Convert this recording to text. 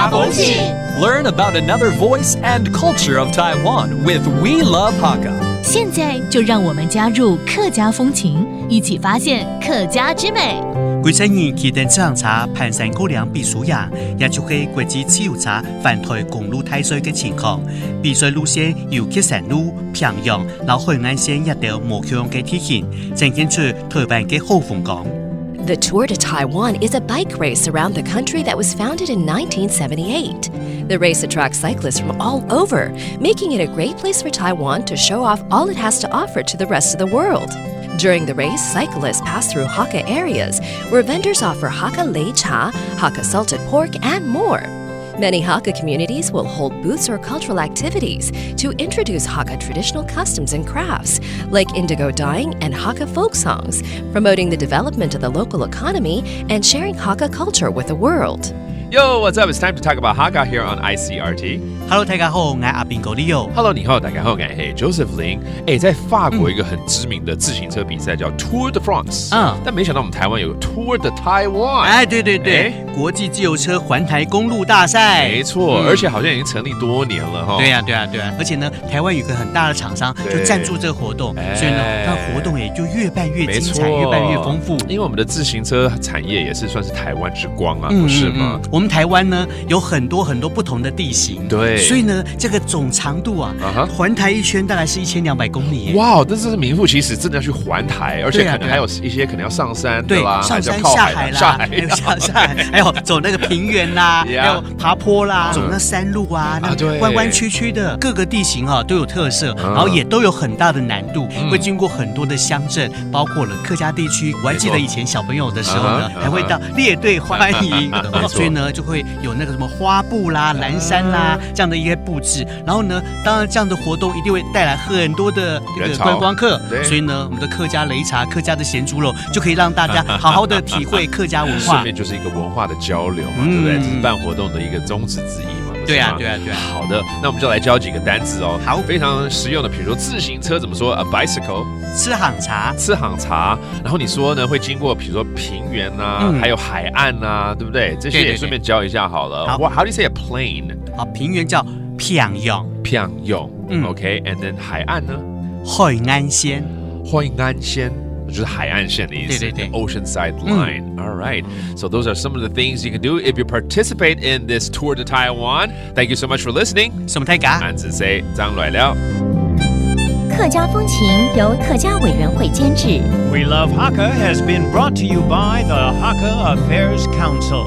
家风情 Learn about another voice and culture of Taiwan with We Love Hakka. 现在就让我们加入客家风情，一起发现客家之美。几十年启动自行车攀山过梁比赛呀，也就是国际自由车环台公路大赛嘅情況。比賽路線由吉山路、平陽、到海岸線一條無強嘅體型，呈現出台灣嘅好風光。The Tour de Taiwan is a bike race around the country that was founded in 1978. The race attracts cyclists from all over, making it a great place for Taiwan to show off all it has to offer to the rest of the world. During the race, cyclists pass through Hakka areas where vendors offer Hakka lei cha, Hakka salted pork, and more. Many Hakka communities will hold booths or cultural activities to introduce Hakka traditional customs and crafts, like indigo dyeing and Hakka folk songs, promoting the development of the local economy and sharing Hakka culture with the world. Yo, what's up? It's time to talk about Hakka here on ICRT. Hello， 大家好，我係阿邊個 Leo。Hello， 你好，大家好，我係 Joseph Lin。在法国一个很知名的自行车比赛叫 Tour de France，但没想到我们台湾有个 Tour de Taiwan。哎，对对对，国际自由车环台公路大赛。没错，而且好像已经成立多年了哈。对呀，对呀，对呀。而且呢，台湾有个很大的厂商就赞助这个活动，所以呢，那活动也就越办越精彩，越办越丰富。因为我们的自行车产业也是算是台湾之光啊，不是吗？我们台湾呢有很多很多不同的地形，对，所以呢，这个总长度啊，环台一圈大概是1200公里。哇，但是名副其实，真的要去环台，而且可能还有一些可能要上山，对吧？上山下海啦，下海，还有走那个平原啦，还有爬坡啦，走那山路啊，那弯弯曲曲的各个地形啊都有特色，然后也都有很大的难度，会经过很多的乡镇，包括了客家地区。我还记得以前小朋友的时候呢，还会到列队欢迎，所以呢就会有那个什么花布啦、蓝山啦这样的一些布置。然后呢，当然这样的活动一定会带来很多的这个观光客，所以呢，我们的客家擂茶、客家的咸猪肉就可以让大家好好的体会客家文化。顺便就是一个文化的交流嘛，对不对？办活动的一个宗旨之一嘛。对啊，对啊，对啊。好的，那我们就来教几个单字哦。好，非常实用的，比如说自行车怎么说 ？A bicycle。吃行茶，吃行茶。然后你说呢，会经过比如说平原啊，还有海岸啊，对不对？这些也顺便教一下好了。How do you say a plain？ 好，平原叫平陽。平陽 ，OK，and then 海岸呢？海岸線。海岸線就是海岸線的意思。对对对 ，Oceanside line。All right. So those are some of the things you can do if you participate in this tour to Taiwan. Thank you so much for listening. 什麼大家？俺是誰？張來了。客家風情由客家委員會監製。We Love Hakka has been brought to you by the Hakka Affairs Council.